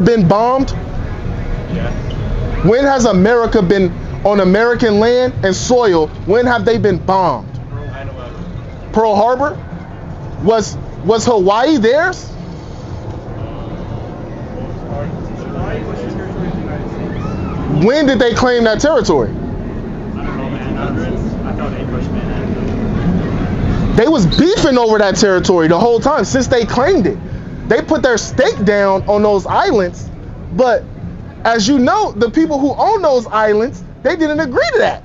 been bombed? Yeah. When has America been on American land and soil? When have they been bombed? 9/11. Pearl Harbor? Was Hawaii theirs? Hawaii was a territory of the United States. When did they claim that territory? I don't know, man. I thought they pushed man. They was beefing over that territory the whole time since they claimed it. They put their stake down on those islands, but as you know, the people who own those islands, they didn't agree to that.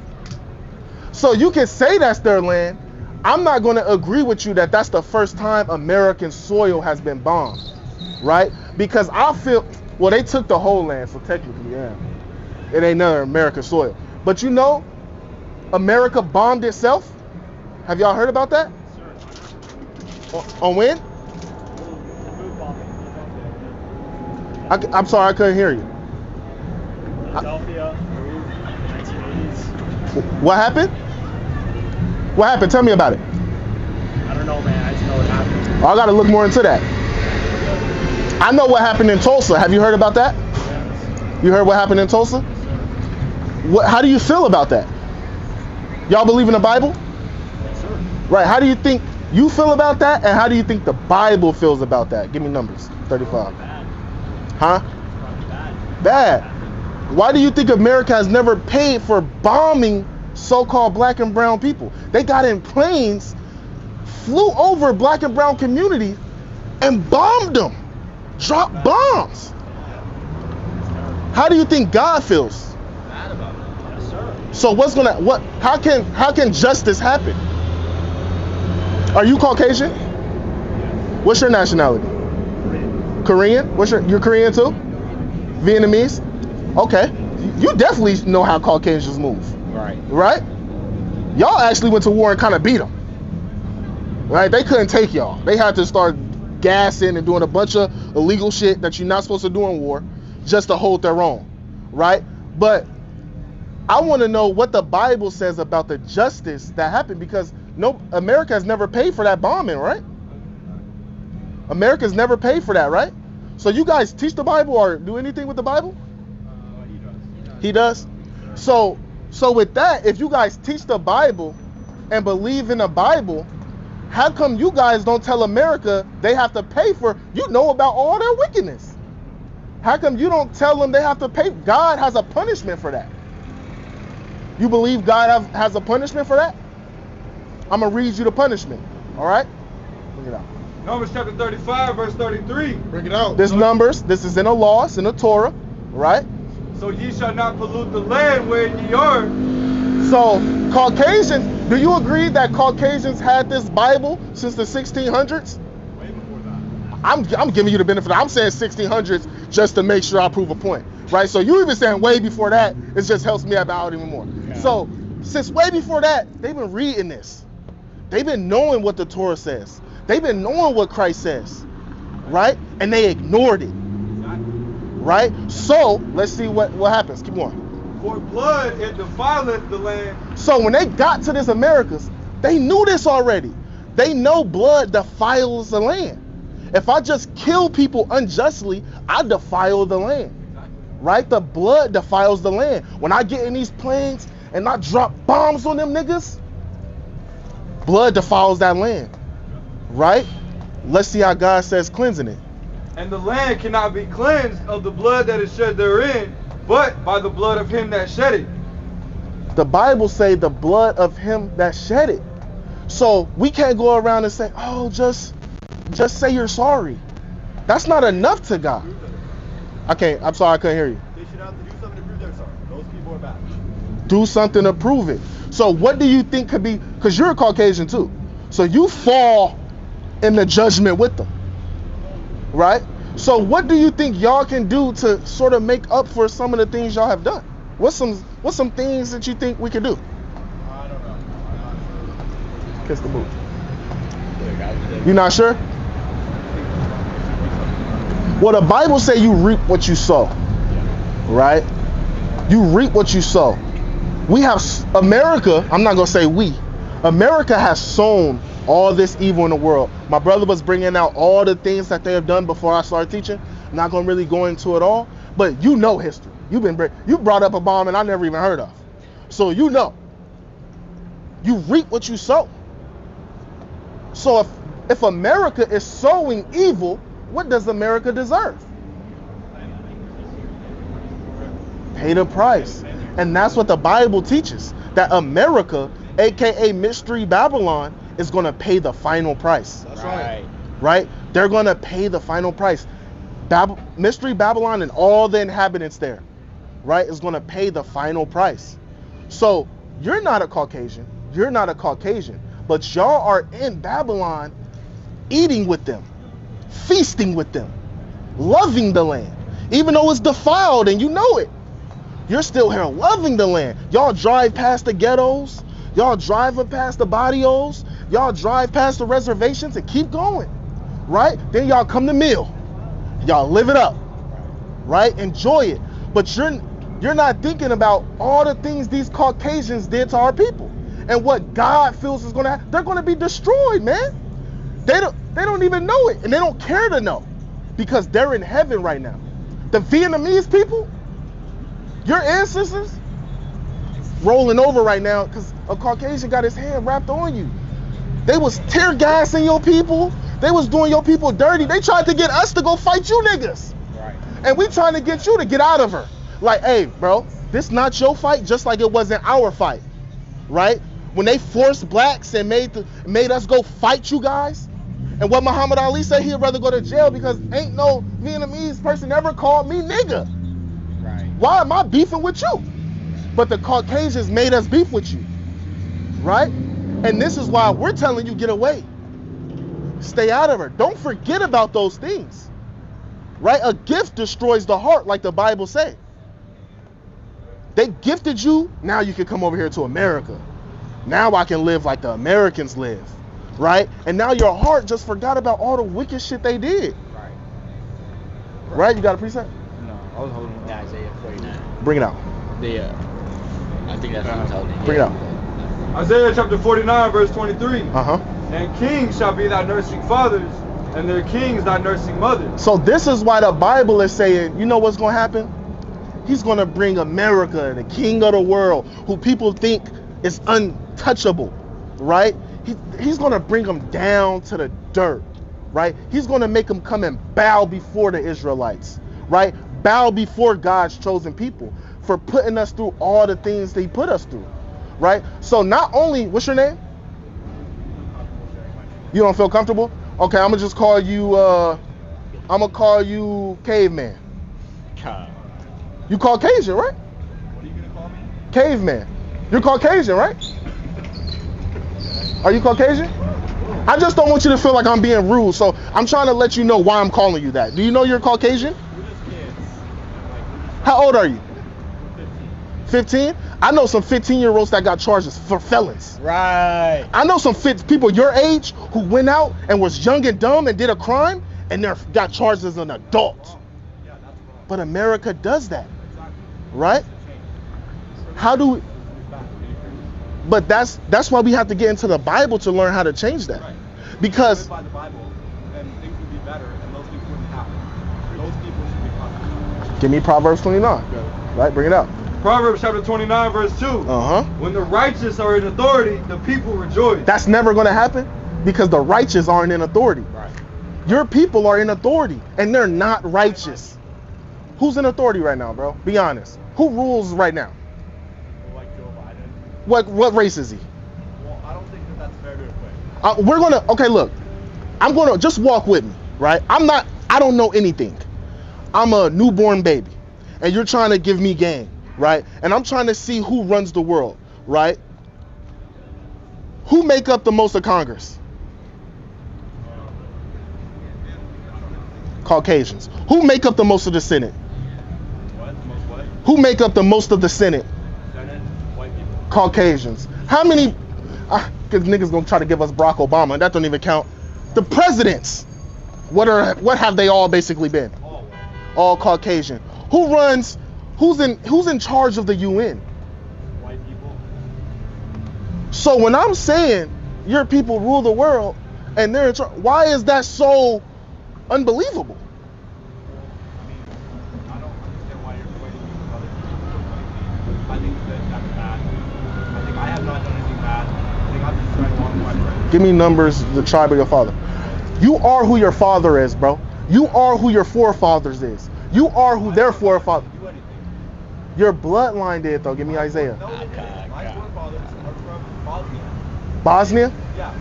So you can say that's their land. I'm not going to agree with you that that's the first time American soil has been bombed, right? Because I feel, well, they took the whole land, so technically, yeah, it ain't none of American soil. But you know, America bombed itself. Have y'all heard about that? Sure. On when? I'm sorry, I couldn't hear you. Philadelphia, 1980s. What happened? What happened? Tell me about it. I don't know, man. I just know what happened. Oh, I got to look more into that. I know what happened in Tulsa. Have you heard about that? Yes. You heard what happened in Tulsa? How do you feel about that? Y'all believe in the Bible? Yes, sir. Right. How do you think you feel about that? And how do you think the Bible feels about that? Give me numbers. 35. Bad. Huh? Probably bad. Bad. Why do you think America has never paid for bombing so-called black and brown people? They got in planes, flew over black and brown communities, and bombed them. Dropped bombs. How do you think God feels? Bad about it. Yes, sir. So how can justice happen? Are you Caucasian? What's your nationality? Korean? You're Korean too? Vietnamese? Okay. You definitely know how Caucasians move. Right. Right? Y'all actually went to war and kind of beat them. Right? They couldn't take y'all. They had to start gassing and doing a bunch of illegal shit that you're not supposed to do in war just to hold their own. Right? But I want to know what the Bible says about the justice that happened, because America has never paid for that bombing, right? America's never paid for that, right? So you guys teach the Bible or do anything with the Bible? He does. So with that, if you guys teach the Bible and believe in the Bible, how come you guys don't tell America they have to pay for, you know about all their wickedness? How come you don't tell them they have to pay? God has a punishment for that. You believe God has a punishment for that? I'm going to read you the punishment. All right? Bring it out. Numbers chapter 35, verse 33. Bring it out. This is in the law, it's in the Torah, right? So ye shall not pollute the land wherein ye are. So Caucasians, do you agree that Caucasians had this Bible since the 1600s? Way before that. I'm giving you the benefit. I'm saying 1600s just to make sure I prove a point, right? So you even saying way before that, it just helps me out even more. Yeah. So since way before that, they've been reading this. They've been knowing what the Torah says. They've been knowing what Christ says, right? And they ignored it, right? So let's see what happens. Keep going. For blood it defileth the land. So when they got to this Americas, they knew this already. They know blood defiles the land. If I just kill people unjustly, I defile the land, right? The blood defiles the land. When I get in these planes and I drop bombs on them niggas, blood defiles that land. Right? Let's see how God says cleansing it. And the land cannot be cleansed of the blood that is shed therein, but by the blood of him that shed it. The Bible say the blood of him that shed it. So we can't go around and say, oh, just say you're sorry. That's not enough to God. I'm sorry, I couldn't hear you. They should have to do something to prove they're sorry. Those people are bad. Do something to prove it. So what do you think could be, because you're a Caucasian too. So you fall in the judgment with them, right? So what do you think y'all can do to sort of make up for some of the things y'all have done? What's some things that you think we could do? I don't know. Kiss the boot. You not sure? Well, the Bible say you reap what you sow, right? You reap what you sow. We have America. I'm not gonna say we. America has sown all this evil in the world. My brother was bringing out all the things that they have done before I started teaching. Not gonna really go into it all, but you know history. You brought up a bomb and I never even heard of. So you know. You reap what you sow. So if America is sowing evil, what does America deserve? Pay the price. And that's what the Bible teaches. That America, aka Mystery Babylon, is going to pay the final price. That's right. Right? They're going to pay the final price. Mystery Babylon and all the inhabitants there, right, is going to pay the final price. So you're not a Caucasian. You're not a Caucasian. But y'all are in Babylon eating with them, feasting with them, loving the land. Even though it's defiled and you know it, you're still here loving the land. Y'all drive past the ghettos. Y'all drive past the barrios. Y'all drive past the reservations and keep going, right? Then y'all come to meal. Y'all live it up, right? Enjoy it. But you're not thinking about all the things these Caucasians did to our people and what God feels is going to happen. They're going to be destroyed, man. They don't even know it, and they don't care to know because they're in heaven right now. The Vietnamese people, your ancestors, rolling over right now because a Caucasian got his hand wrapped on you. They was tear gassing your people. They was doing your people dirty. They tried to get us to go fight you niggas. Right. And we trying to get you to get out of her. Like, hey, bro, this not your fight, just like it wasn't our fight, right? When they forced blacks and made us go fight you guys, and what Muhammad Ali said, he'd rather go to jail because ain't no Vietnamese person ever called me nigga. Right. Why am I beefing with you? But the Caucasians made us beef with you, right? And this is why we're telling you, get away. Stay out of her. Don't forget about those things, right? A gift destroys the heart, like the Bible say. They gifted you, now you can come over here to America. Now I can live like the Americans live, right? And now your heart just forgot about all the wicked shit they did. Right? Right? You got a preset? No, I was holding on. Isaiah 49. Bring it out. I think that's what I'm holding. Bring it out. Isaiah chapter 49, verse 23. Uh-huh. And kings shall be thy nursing fathers, and their kings thy nursing mothers. So this is why the Bible is saying, you know what's going to happen? He's going to bring America, the king of the world, who people think is untouchable, right? He's going to bring them down to the dirt, right? He's going to make them come and bow before the Israelites, right? Bow before God's chosen people for putting us through all the things they put us through, right? So not only, what's your name? You don't feel comfortable? Okay, I'm gonna just call you, I'm gonna call you Caveman. You Caucasian, right? What are you going to call me? Caveman. You're Caucasian, right? Are you Caucasian? I just don't want you to feel like I'm being rude, so I'm trying to let you know why I'm calling you that. Do you know you're Caucasian? We're just kids. How old are you? 15? I know some 15-year-olds that got charges for felons. Right. I know some people your age who went out and was young and dumb and did a crime and they got charged as an adult. But America does that, right? How do we? But that's why we have to get into the Bible to learn how to change that. Because By the Bible, and things would be better, and those things wouldn't happen. Those people should be punished. give me Proverbs 29. Right, bring it out. Proverbs chapter 29, verse 2. Uh-huh. When the righteous are in authority, the people rejoice. That's never going to happen because the righteous aren't in authority. Right. Your people are in authority and they're not righteous. Who's in authority right now, bro? Be honest. Who rules right now? Like Joe Biden. What race is he? Well, I don't think that's fair to equate. We're gonna, okay, look, I'm gonna just walk with me, right? I don't know anything. I'm a newborn baby and you're trying to give me game, right? And I'm trying to see who runs the world, right? Who make up the most of Congress? Caucasians. Who make up the most of the Senate? What? The most what? Who make up the most of the Senate? Senate? White people. Caucasians. How many? Because niggas gonna try to give us Barack Obama, and that don't even count. The presidents. What have they all basically been? All white. All Caucasian. Who runs? Who's in charge of the UN? White people. So when I'm saying your people rule the world, and they're in charge, why is that so unbelievable? that's bad. I think I have not done anything bad. I think I'm just trying to walk my friend. Give me numbers, the tribe of your father. You are who your father is, bro. You are who your forefathers is. You are who their forefathers. Do anything. Your bloodline did, though. Give me Isaiah. No, they didn't. My forefathers are from Bosnia. Bosnia? Yeah,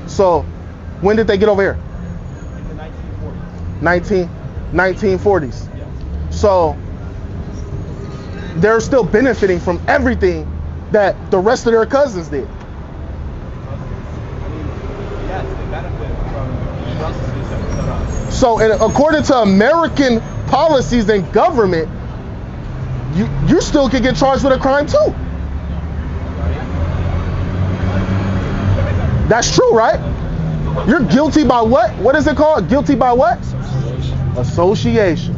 So, when did they get over here? in the 1940s. 1940s. Yes. So, they're still benefiting from everything that the rest of their cousins did. I mean, yes, they benefit from injustices that were set up. So, and according to American policies and government, you still could get charged with a crime too. That's true, right? You're guilty by what? What is it called? Guilty by what? Association.